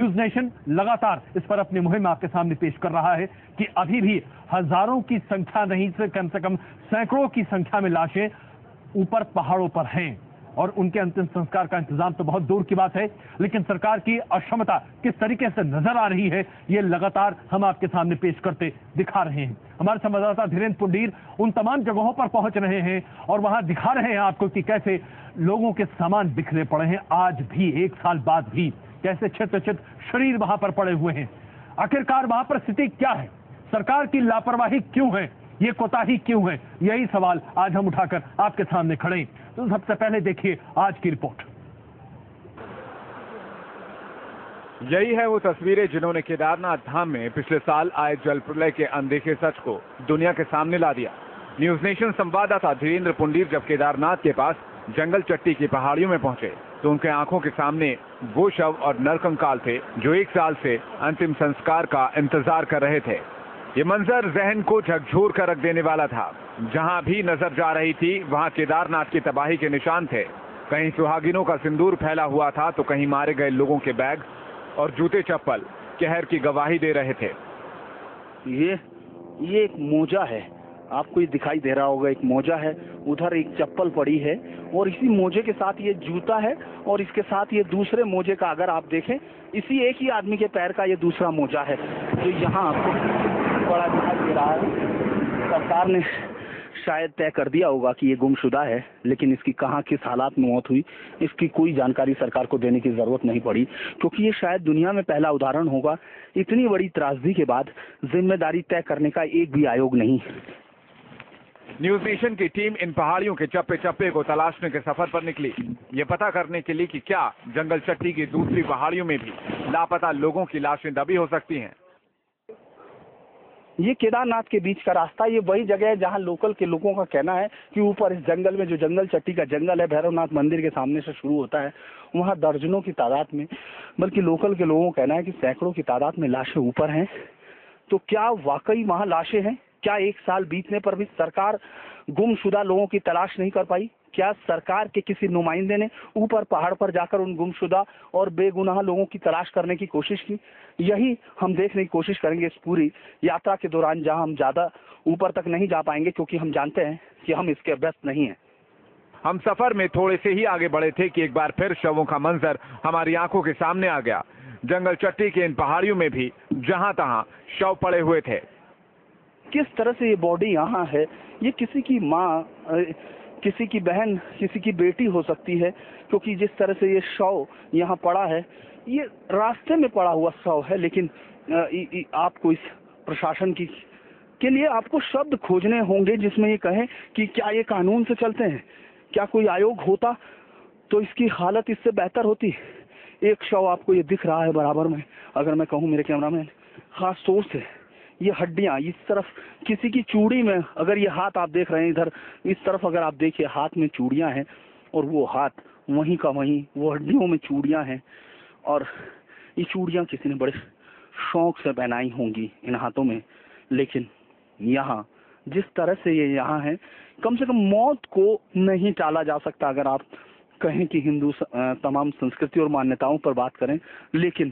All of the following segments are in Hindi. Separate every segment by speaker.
Speaker 1: न्यूज नेशन लगातार इस पर अपनी मुहिम आपके सामने पेश कर रहा है कि अभी भी हजारों की संख्या नहीं से कम सैकड़ों की संख्या में लाशें ऊपर पहाड़ों पर हैं और उनके अंतिम संस्कार का इंतजाम तो बहुत दूर की बात है, लेकिन सरकार की अक्षमता किस तरीके से नजर आ रही है ये लगातार हम आपके सामने पेश करते दिखा रहे हैं। हमारे संवाददाता धीरेन्द्र पुंडीर उन तमाम जगहों पर पहुंच रहे हैं और वहां दिखा रहे हैं आपको कि कैसे लोगों के सामान बिखरे पड़े हैं, आज भी 1 साल बाद भी कैसे छित शरीर वहां पर पड़े हुए हैं। आखिरकार वहां पर स्थिति क्या है, सरकार की लापरवाही क्यों है, ये कोताही क्यों है, यही सवाल आज हम उठाकर आपके सामने खड़े हैं। तो सबसे पहले देखिए आज की रिपोर्ट।
Speaker 2: यही है वो तस्वीरें जिन्होंने केदारनाथ धाम में पिछले साल आए जल प्रलय के अनदेखे सच को दुनिया के सामने ला दिया। न्यूज नेशन संवाददाता धीरेन्द्र पुंडीर जब केदारनाथ के पास जंगल चट्टी की पहाड़ियों में पहुंचे तो उनके आंखों के सामने वो शव और नरकंकाल थे जो 1 साल से अंतिम संस्कार का इंतजार कर रहे थे। ये मंजर जहन को झकझोर कर रख देने वाला था। जहां भी नजर जा रही थी वहां केदारनाथ की तबाही के निशान थे। कहीं सुहागिनों का सिंदूर फैला हुआ था तो कहीं मारे गए लोगों के बैग और जूते चप्पल कहर की गवाही दे रहे थे।
Speaker 3: ये एक मोजा है, आपको ये दिखाई दे रहा होगा, एक मोजा है, उधर एक चप्पल पड़ी है और इसी मोजे के साथ ये जूता है और इसके साथ ये दूसरे मोजे का, अगर आप देखें इसी एक ही आदमी के पैर का ये दूसरा मोजा है जो यहाँ आपको बड़ा दिखाई दे रहा है। सरकार ने शायद तय कर दिया होगा कि ये गुमशुदा है, लेकिन इसकी कहाँ किस हालात में मौत हुई इसकी कोई जानकारी सरकार को देने की जरूरत नहीं पड़ी, क्योंकि ये शायद दुनिया में पहला उदाहरण होगा इतनी बड़ी त्रासदी के बाद जिम्मेदारी तय करने का एक भी आयोग नहीं।
Speaker 2: न्यूज नेशन की टीम इन पहाड़ियों के चप्पे चप्पे को तलाशने के सफर पर निकली, ये पता करने के लिए कि क्या जंगल चट्टी की दूसरी पहाड़ियों में भी लापता लोगों की लाशें दबी हो सकती हैं।
Speaker 3: ये केदारनाथ के बीच का रास्ता, ये वही जगह है जहां लोकल के लोगों का कहना है कि ऊपर इस जंगल में, जो जंगल चट्टी का जंगल है भैरवनाथ मंदिर के सामने से शुरू होता है, वहां दर्जनों की तादाद में, बल्कि लोकल के लोगों का कहना है कि सैकड़ों की तादाद में लाशें ऊपर हैं। तो क्या वाकई वहां लाशें हैं? क्या 1 साल बीतने पर भी सरकार गुमशुदा लोगों की तलाश नहीं कर पाई? क्या सरकार के किसी नुमाइंदे ने ऊपर पहाड़ पर जाकर उन गुमशुदा और बेगुनाह लोगों की तलाश करने की कोशिश की? यही हम देखने की कोशिश करेंगे इस पूरी यात्रा के दौरान, जहां हम ज्यादा ऊपर तक नहीं जा पाएंगे क्योंकि हम जानते हैं कि हम इसके अभ्यस्त नहीं हैं।
Speaker 2: हम सफर में थोड़े से ही आगे बढ़े थे कि एक बार फिर शवों का मंजर हमारी आंखों के सामने आ गया। जंगल चट्टी के इन पहाड़ियों में भी जहां तहां शव पड़े हुए थे।
Speaker 3: किस तरह से ये बॉडी यहाँ है, ये किसी की माँ, किसी की बहन, किसी की बेटी हो सकती है, क्योंकि जिस तरह से ये शव यहाँ पड़ा है, ये रास्ते में पड़ा हुआ शव है। लेकिन आपको इस प्रशासन के लिए आपको शब्द खोजने होंगे जिसमें ये कहें कि क्या ये कानून से चलते हैं, क्या कोई आयोग होता तो इसकी हालत इससे बेहतर होती। एक शव आपको ये दिख रहा है बराबर में, अगर मैं कहूँ मेरे कैमरामैन, खास तौर से ये हड्डियां इस तरफ, किसी की चूड़ी में, अगर ये हाथ आप देख रहे हैं इधर इस तरफ, अगर आप देखिए हाथ में चूड़ियां हैं और वो हाथ वहीं का वहीं, वो हड्डियों में चूड़ियां हैं और ये चूड़ियां किसी ने बड़े शौक से पहनाई होंगी इन हाथों में। लेकिन यहाँ जिस तरह से ये यहाँ है, कम से कम मौत को नहीं टाला जा सकता अगर आप कहें कि हिंदू तमाम संस्कृति और मान्यताओं पर बात करें, लेकिन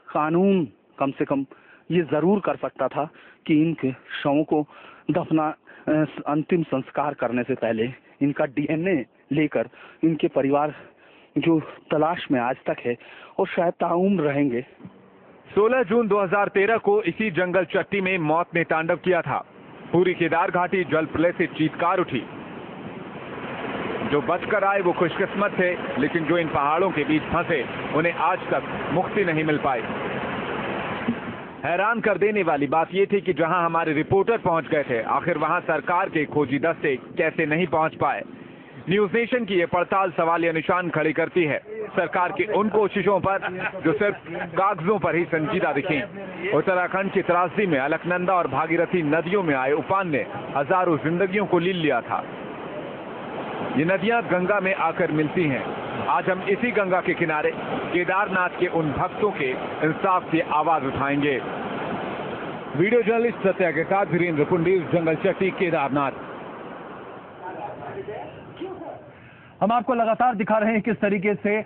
Speaker 3: कानून कम से कम ये जरूर कर सकता था कि इनके शवों को अंतिम संस्कार करने से पहले इनका डीएनए लेकर इनके परिवार जो तलाश में आज तक है और शायद ताउम्र रहेंगे।
Speaker 2: 16 जून 2013 को इसी जंगल चट्टी में मौत ने तांडव किया था। पूरी केदार घाटी जल प्रलय से चीत्कार उठी। जो बचकर आए वो खुशकिस्मत थे, लेकिन जो इन पहाड़ों के बीच फंसे उन्हें आज तक मुक्ति नहीं मिल पाई। हैरान कर देने वाली बात यह थी कि जहां हमारे रिपोर्टर पहुंच गए थे, आखिर वहां सरकार के खोजी दस्ते कैसे नहीं पहुंच पाए। न्यूज नेशन की ये पड़ताल सवालिया निशान खड़ी करती है सरकार की उन कोशिशों पर जो सिर्फ कागजों पर ही संजीदा दिखी। उत्तराखंड की त्रासदी में अलकनंदा और भागीरथी नदियों में आए उफान ने हजारों जिंदगियों को लील लिया था। ये नदियां गंगा में आकर मिलती हैं। आज हम इसी गंगा के किनारे केदारनाथ के उन भक्तों के इंसाफ की आवाज उठाएंगे। वीडियो जर्नलिस्ट सत्या के साथ धीरेन्द्र पुंडीर, जंगल चट्टी, केदारनाथ।
Speaker 1: हम आपको लगातार दिखा रहे हैं किस तरीके से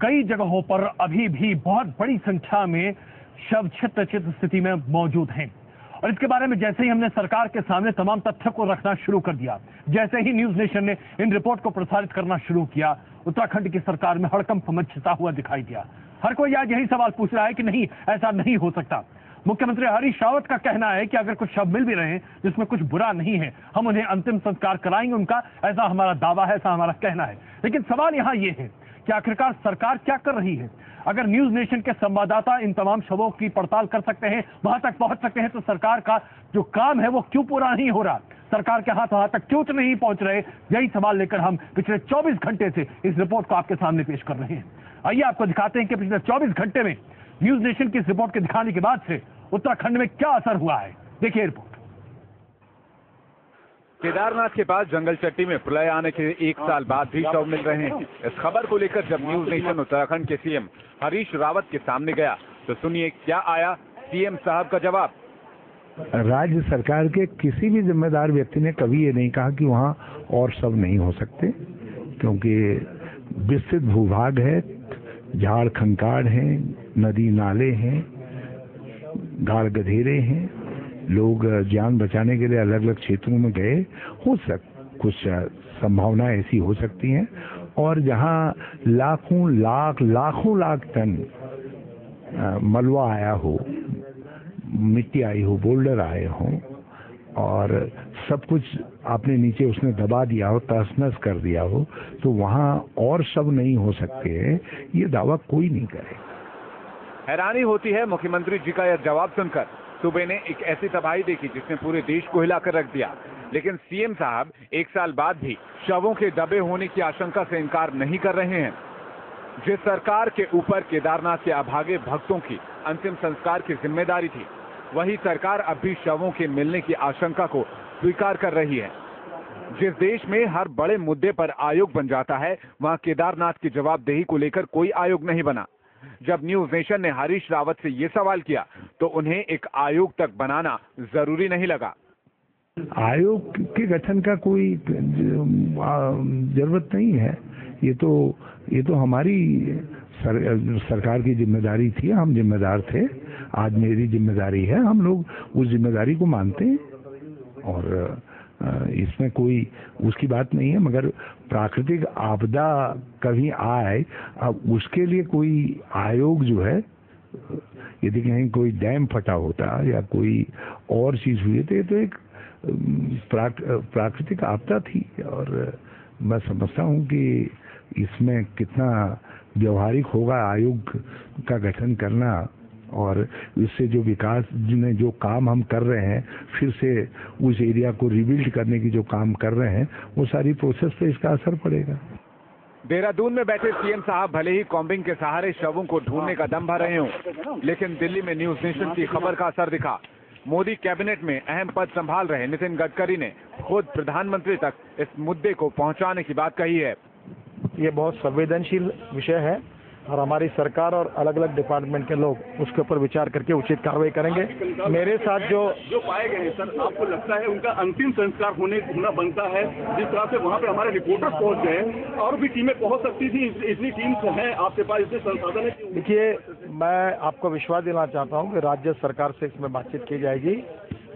Speaker 1: कई जगहों पर अभी भी बहुत बड़ी संख्या में शव छिन्न स्थिति में मौजूद हैं। और इसके बारे में जैसे ही हमने सरकार के सामने तमाम तथ्यों को रखना शुरू कर दिया, जैसे ही न्यूज नेशन ने इन रिपोर्ट को प्रसारित करना शुरू किया, उत्तराखंड की सरकार में हड़कंप मचता हुआ दिखाई दिया। हर कोई आज यही सवाल पूछ रहा है कि नहीं, ऐसा नहीं हो सकता। मुख्यमंत्री हरीश रावत का कहना है कि अगर कुछ शव मिल भी रहे हैं जिसमें कुछ बुरा नहीं है, हम उन्हें अंतिम संस्कार कराएंगे उनका, ऐसा हमारा दावा है, ऐसा हमारा कहना है। लेकिन सवाल यहां यह है कि आखिरकार सरकार क्या कर रही है? अगर न्यूज नेशन के संवाददाता इन तमाम शवों की पड़ताल कर सकते हैं, वहां तक पहुंच सकते हैं, तो सरकार का जो काम है वो क्यों पूरा नहीं हो रहा? सरकार के हाथ वहां तक क्यों नहीं पहुंच रहे? यही सवाल लेकर हम पिछले 24 घंटे से इस रिपोर्ट को आपके सामने पेश कर रहे हैं। आइए आपको दिखाते हैं कि पिछले 24 घंटे में न्यूज नेशन की इस रिपोर्ट के दिखाने के बाद से उत्तराखंड में क्या असर हुआ है। देखिए रिपोर्ट।
Speaker 2: केदारनाथ के पास जंगल चट्टी में प्रलय आने के 1 साल बाद भी शव मिल रहे हैं। इस खबर को लेकर जब न्यूज नेशन उत्तराखंड के सीएम हरीश रावत के सामने गया तो सुनिए क्या आया सीएम साहब का जवाब।
Speaker 4: राज्य सरकार के किसी भी जिम्मेदार व्यक्ति ने कभी ये नहीं कहा कि वहाँ और शव नहीं हो सकते, क्योंकि विस्तृत भूभाग है, झाड़ खंकाड़ है, नदी नाले हैं, गाड़ गधेरे हैं, लोग जान बचाने के लिए अलग अलग क्षेत्रों में गए। कुछ संभावनाएं ऐसी हो सकती हैं, और जहां लाखों लाख टन मलबा आया हो, मिट्टी आई हो, बोल्डर आए हों, और सब कुछ आपने नीचे उसने दबा दिया हो, तहस नहस कर दिया हो, तो वहां और शव नहीं हो सकते हैं, ये दावा कोई नहीं करे।
Speaker 2: हैरानी होती है मुख्यमंत्री जी का यह जवाब सुनकर। सूबे ने एक ऐसी तबाही देखी जिसने पूरे देश को हिलाकर रख दिया, लेकिन सीएम साहब 1 साल बाद भी शवों के दबे होने की आशंका से इनकार नहीं कर रहे हैं। जिस सरकार के ऊपर केदारनाथ के अभागे भक्तों की अंतिम संस्कार की जिम्मेदारी थी, वही सरकार अब भी शवों के मिलने की आशंका को स्वीकार कर रही है। जिस देश में हर बड़े मुद्दे पर आयोग बन जाता है, वहां केदारनाथ की जवाबदेही को लेकर कोई आयोग नहीं बना। जब न्यूज नेशन ने हरीश रावत से ये सवाल किया तो उन्हें एक आयोग तक बनाना जरूरी नहीं लगा।
Speaker 4: आयोग के गठन का कोई जरूरत नहीं है। ये तो हमारी सरकार की जिम्मेदारी थी, हम जिम्मेदार थे। आज मेरी जिम्मेदारी है, हम लोग उस जिम्मेदारी को मानते हैं, और इसमें कोई उसकी बात नहीं है। मगर प्राकृतिक आपदा कभी आए, अब उसके लिए कोई आयोग जो है, यदि कहीं कोई डैम फटा होता या कोई और चीज हुई तो ये तो एक प्राकृतिक आपदा थी, और मैं समझता हूँ कि इसमें कितना व्यवहारिक होगा आयोग का गठन करना, और इससे जो विकास में जो काम हम कर रहे हैं, फिर से उस एरिया को रिबिल्ड करने की जो काम कर रहे हैं, वो सारी प्रोसेस पे इसका असर पड़ेगा।
Speaker 2: देहरादून में बैठे सीएम साहब भले ही कॉम्बिंग के सहारे शवों को ढूंढने का दम भर रहे हों, लेकिन दिल्ली में न्यूज नेशन की खबर का असर दिखा। मोदी कैबिनेट में अहम पद संभाल रहे नितिन गडकरी ने खुद प्रधानमंत्री तक इस मुद्दे को पहुंचाने की बात कही है।
Speaker 5: ये बहुत संवेदनशील विषय है, और हमारी सरकार और अलग अलग डिपार्टमेंट के लोग उसके ऊपर विचार करके उचित कार्रवाई करेंगे। मेरे साथ जो
Speaker 6: पाए गए हैं सर, आपको लगता है उनका अंतिम संस्कार होना बनता है? जिस तरह से वहाँ पे हमारे रिपोर्टर पहुँच गए, और भी टीमें पहुँच सकती थी, इतनी टीम्स हैं आपके पास, इतने संसाधन है।
Speaker 5: देखिए, मैं आपको विश्वास दिलाना चाहता हूँ कि राज्य सरकार से इसमें बातचीत की जाएगी,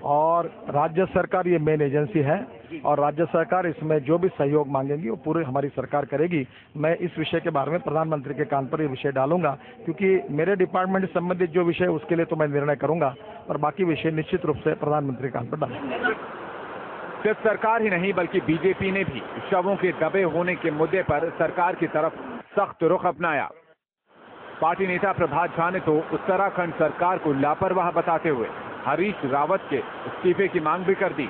Speaker 5: और राज्य सरकार ये मेन एजेंसी है, और राज्य सरकार इसमें जो भी सहयोग मांगेगी वो पूरी हमारी सरकार करेगी। मैं इस विषय के बारे में प्रधानमंत्री के कान पर ये विषय डालूंगा, क्योंकि मेरे डिपार्टमेंट से संबंधित जो विषय उसके लिए तो मैं निर्णय करूंगा, और बाकी विषय निश्चित रूप से प्रधानमंत्री के कान पर डालूंगा।
Speaker 2: सिर्फ सरकार ही नहीं बल्कि बीजेपी ने भी शवों के दबे होने के मुद्दे पर सरकार की तरफ सख्त रुख अपनाया। पार्टी नेता प्रभात झा ने तो उत्तराखंड सरकार को लापरवाह बताते हुए हरीश रावत के इस्तीफे की मांग भी कर दी।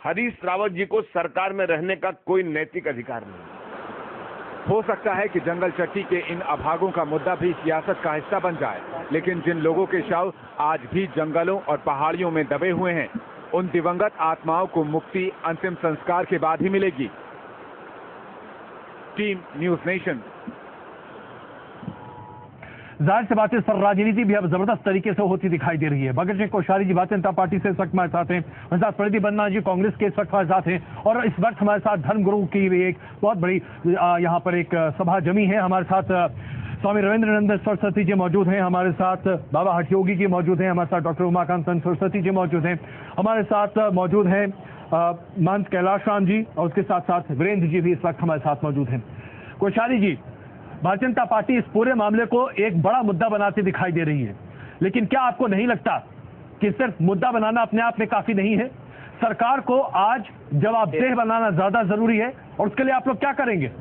Speaker 7: हरीश रावत जी को सरकार में रहने का कोई नैतिक अधिकार नहीं।
Speaker 2: हो सकता है कि जंगल चट्टी के इन अभागों का मुद्दा भी सियासत का हिस्सा बन जाए, लेकिन जिन लोगों के शव आज भी जंगलों और पहाड़ियों में दबे हुए हैं, उन दिवंगत आत्माओं को मुक्ति अंतिम संस्कार के बाद ही मिलेगी। Team news nation.
Speaker 1: जाहिर सी बात है, इस पर राजनीति भी अब जबरदस्त तरीके से होती दिखाई दे रही है। भगत सिंह कोश्यारी जी भारतीय जनता पार्टी से इस वक्त हमारे साथ हैं, हमारे साथ प्रदीप बन्ना जी कांग्रेस के इस वक्त हमारे साथ हैं, और इस वक्त हमारे साथ धर्मगुरु की भी एक बहुत बड़ी यहाँ पर एक सभा जमी है। हमारे साथ स्वामी रविंद्रानंद सरस्वती जी मौजूद हैं, हमारे साथ बाबा हठयोगी जी मौजूद हैं, हमारे साथ डॉक्टर उमाकांत सरस्वती जी मौजूद हैं, हमारे साथ मौजूद हैं महंत कैलाश राम जी, और उसके साथ साथ वीरेंद्र जी भी इस वक्त हमारे साथ मौजूद हैं। कोश्यारी जी, भारतीय जनता पार्टी इस पूरे मामले को एक बड़ा मुद्दा बनाती दिखाई दे रही है, लेकिन क्या आपको नहीं लगता कि सिर्फ मुद्दा बनाना अपने आप में काफी नहीं है? सरकार को आज जवाबदेह बनाना ज्यादा जरूरी है, और उसके लिए आप लोग क्या करेंगे?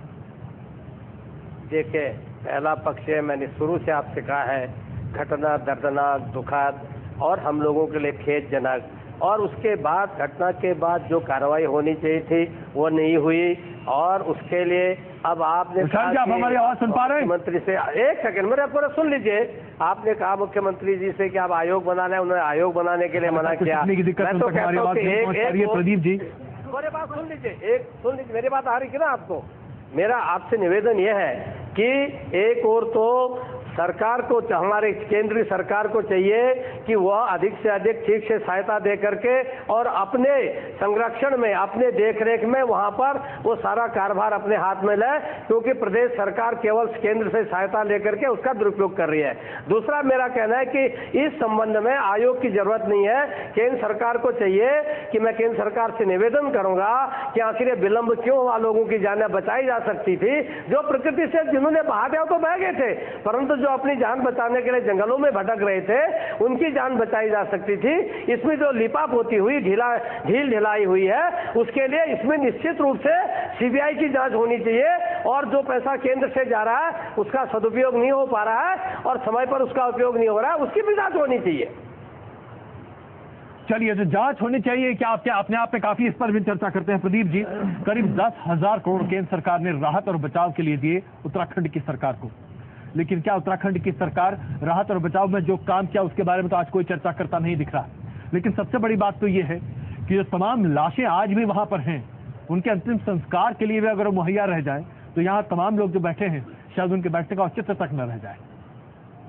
Speaker 8: देखिए, पहला पक्ष है, मैंने शुरू से आपसे कहा है, घटना दर्दनाक, दुखद और हम लोगों के लिए खेदजनक, और उसके बाद घटना के बाद जो कार्रवाई होनी चाहिए थी वो नहीं हुई, और उसके लिए अब आपने
Speaker 1: आप हमारी आवाज सुन पा रहे हैं?
Speaker 8: मुख्यमंत्री से एक सेकंड मेरे पूरा सुन लीजिए। आपने कहा मुख्यमंत्री जी से कि आप आयोग बनाना है, उन्होंने आयोग बनाने के लिए मना किया। मैं तो कहता हूं कि
Speaker 1: प्रदीप जी
Speaker 8: मेरी बात सुन लीजिए, सुन लीजिए, मेरी बात आ रही थी ना आपको। मेरा आपसे निवेदन यह है कि एक और तो सरकार को, हमारे केंद्रीय सरकार को चाहिए कि वह अधिक से अधिक ठीक से सहायता दे करके और अपने संरक्षण में, अपने देखरेख में वहां पर वो सारा कारभार अपने हाथ में ले, क्योंकि प्रदेश सरकार केवल केंद्र से सहायता लेकर के उसका दुरुपयोग कर रही है। दूसरा मेरा कहना है कि इस संबंध में आयोग की जरूरत नहीं है, केंद्र सरकार को चाहिए कि मैं केंद्र सरकार से निवेदन करूंगा कि आखिर विलंब क्यों हुआ, लोगों की जानें बचाई जा सकती थी, जो प्रकृति से जिन्होंने बहा दिया तो बह गए थे, परंतु जो अपनी जान बचाने के लिए जंगलों में भटक रहे थे उनकी जान बचाई जा सकती थी। इसमें जो लिपापोती हुई, ढील ढिलाई हुई है, उसके लिए इसमें निश्चित रूप से सीबीआई की जांच होनी चाहिए, और जो पैसा केंद्र से जा रहा है उसका सदुपयोग नहीं हो पा रहा है और समय पर उसका उपयोग नहीं हो रहा है, उसकी भी जांच होनी चाहिए।
Speaker 1: चलिए, जो जांच होनी चाहिए, क्या आप अपने आप में काफी इस पर भी चर्चा करते हैं? प्रदीप जी, करीब 10,000 करोड़ केंद्र सरकार ने राहत और बचाव के लिए दिए उत्तराखंड की सरकार को, लेकिन क्या उत्तराखंड की सरकार राहत और बचाव में जो काम किया उसके बारे में तो आज कोई चर्चा करता नहीं दिख रहा। लेकिन सबसे बड़ी बात तो ये है कि जो तमाम लाशें आज भी वहां पर हैं, उनके अंतिम संस्कार के लिए भी अगर मुहैया रह जाए तो यहाँ तमाम लोग जो बैठे हैं शायद उनके बैठने का औचित्य तक न रह जाए।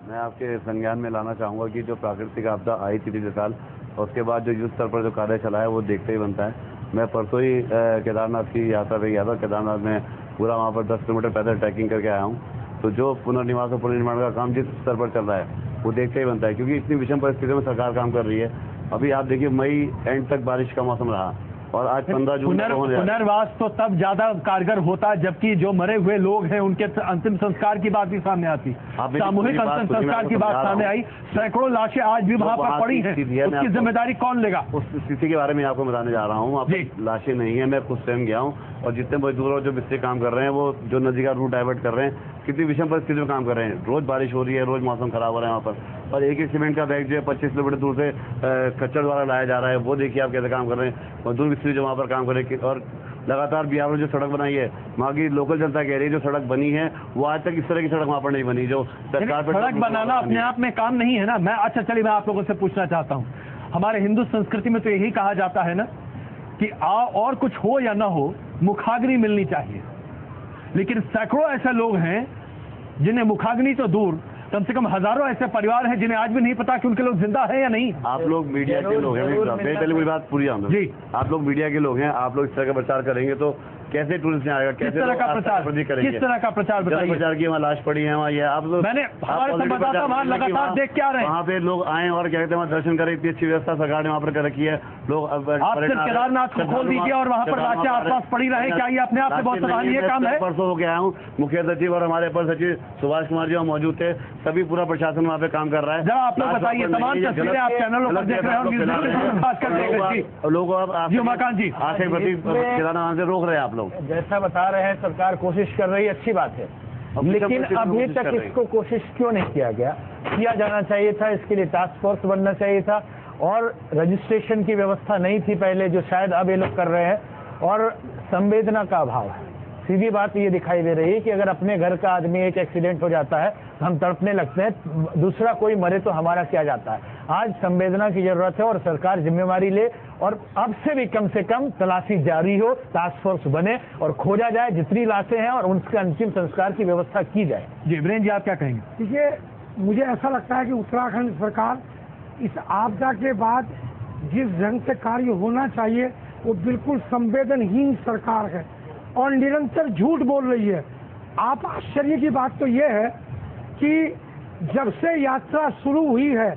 Speaker 9: मैं आपके संज्ञान में लाना चाहूंगा कि जो प्राकृतिक आपदा आई थी पिछले साल, और उसके बाद जो युद्ध स्तर पर जो कार्य चला है वो देखते ही बनता है। मैं परसों ही केदारनाथ की यात्रा पे गया था। केदारनाथ में पूरा वहाँ पर 10 किलोमीटर पैदल ट्रैकिंग करके आया हूँ। तो जो पुनर्निवास और पुनर्निर्माण का काम जिस स्तर पर चल रहा है वो देखते ही बनता है, क्योंकि इतनी विषम परिस्थितियों में सरकार काम कर रही है। अभी आप देखिए, मई एंड तक बारिश का मौसम रहा, और आज 15 जून
Speaker 1: पुनर्वास तो तब ज्यादा कारगर होता है जबकि जो मरे हुए लोग हैं उनके अंतिम संस्कार की बात भी सामने आती, सामूहिक अंतिम संस्कार की बात सामने आई। सैकड़ों लाशें आज भी वहां पर पड़ी हैं, उसकी जिम्मेदारी कौन लेगा?
Speaker 9: उस स्थिति के बारे में आपको बताने जा रहा हूँ। लाशें नहीं है, मैं खुद स्वयं गया हूँ, और जितने मजदूर और जो मिस्त्री काम कर रहे हैं वो जो नदी का रूट डाइवर्ट कर रहे हैं, कितनी विषम परिस्थिति में काम कर रहे हैं। रोज बारिश हो रही है, रोज मौसम खराब हो रहा है वहाँ पर, और एक सीमेंट का बैग जो है 25 किलोमीटर दूर से कच्चर द्वारा लाया जा रहा है। वो देखिए आप कैसे काम कर रहे हैं, मजदूर मिस्त्री जो वहाँ पर काम कर रहे हैं। और लगातार बिहार में जो सड़क बनाई है, वहाँ की लोकल जनता कह रही है जो सड़क बनी है वो आज तक इस तरह की सड़क वहाँ पर नहीं बनी जो सरकार पर।
Speaker 1: सड़क बनाना अपने आप में काम नहीं है ना। मैं चलिए मैं आप लोगों से पूछना चाहता हूँ, हमारे हिंदू संस्कृति में तो यही कहा जाता है ना कि और कुछ हो या ना हो, मुखाग्नि मिलनी चाहिए। लेकिन सैकड़ों ऐसे लोग हैं जिन्हें मुखाग्नि तो दूर, कम से कम हजारों ऐसे परिवार हैं जिन्हें आज भी नहीं पता कि उनके लोग जिंदा हैं या नहीं।
Speaker 9: आप लोग मीडिया के लोग हैं, पहले मेरी बात पूरी आऊँ जी। आप लोग मीडिया के लोग हैं, आप लोग इस तरह का प्रचार करेंगे तो कैसे टूरिस्ट आएगा?
Speaker 1: किस तरह का प्रचार करेंगे? किस तरह का प्रचार बताइए?
Speaker 9: प्रचार की वहाँ लाश पड़ी है, वहाँ ये आप लोग,
Speaker 1: मैंने हमारे संवाददाता वहाँ लगातार देख के आ रहे हैं,
Speaker 9: वहाँ पे लोग आए और क्या कहते हैं वहाँ दर्शन करें। इतनी अच्छी व्यवस्था सरकार ने वहाँ पर कर रखी है। लोग
Speaker 1: आप सिर्फ केदारनाथ को खोल दीजिए और वहाँ पर लाशें आसपास पड़ी रहे, क्या ये अपने आप से बहुत सराहनीय काम है?
Speaker 9: परसों होके आया हूँ, मुख्य सचिव और हमारे अपर सचिव सुभाष कुमार जी वहाँ मौजूद थे, सभी पूरा प्रशासन वहाँ पे काम कर रहा है।
Speaker 1: जरा आप लोग बताइए, तमाम तस्वीरें आप चैनलों पर देख रहे हो, लोग उमाकांत जी
Speaker 9: आखिर प्रति केदारनाथ से रोक रहे हैं आप लोग।
Speaker 5: जैसा बता रहे हैं सरकार कोशिश कर रही है, अच्छी बात है, लेकिन अभी तक इसको कोशिश क्यों नहीं किया गया? किया जाना चाहिए था, इसके लिए टास्क फोर्स बनना चाहिए था, और रजिस्ट्रेशन की व्यवस्था नहीं थी पहले जो शायद अब ये लोग कर रहे हैं, और संवेदना का अभाव है। सीधी बात ये दिखाई दे रही है कि अगर अपने घर का आदमी एक एक्सीडेंट हो जाता है तो हम तड़पने लगते हैं, दूसरा कोई मरे तो हमारा क्या जाता है। आज संवेदना की जरूरत है और सरकार जिम्मेवारी ले, और अब से भी कम से कम तलाशी जारी हो, टास्क फोर्स बने और खोजा जाए जितनी लाशें हैं और उनके अंतिम संस्कार की व्यवस्था की जाए।
Speaker 1: जी वीरेंद्र जी, आप क्या कहेंगे?
Speaker 5: देखिए,
Speaker 10: मुझे ऐसा लगता है कि उत्तराखंड सरकार इस आपदा के बाद जिस ढंग से कार्य होना चाहिए वो बिल्कुल संवेदनहीन सरकार है और निरंतर झूठ बोल रही है। आप आश्चर्य की बात तो ये है कि जब से यात्रा शुरू हुई है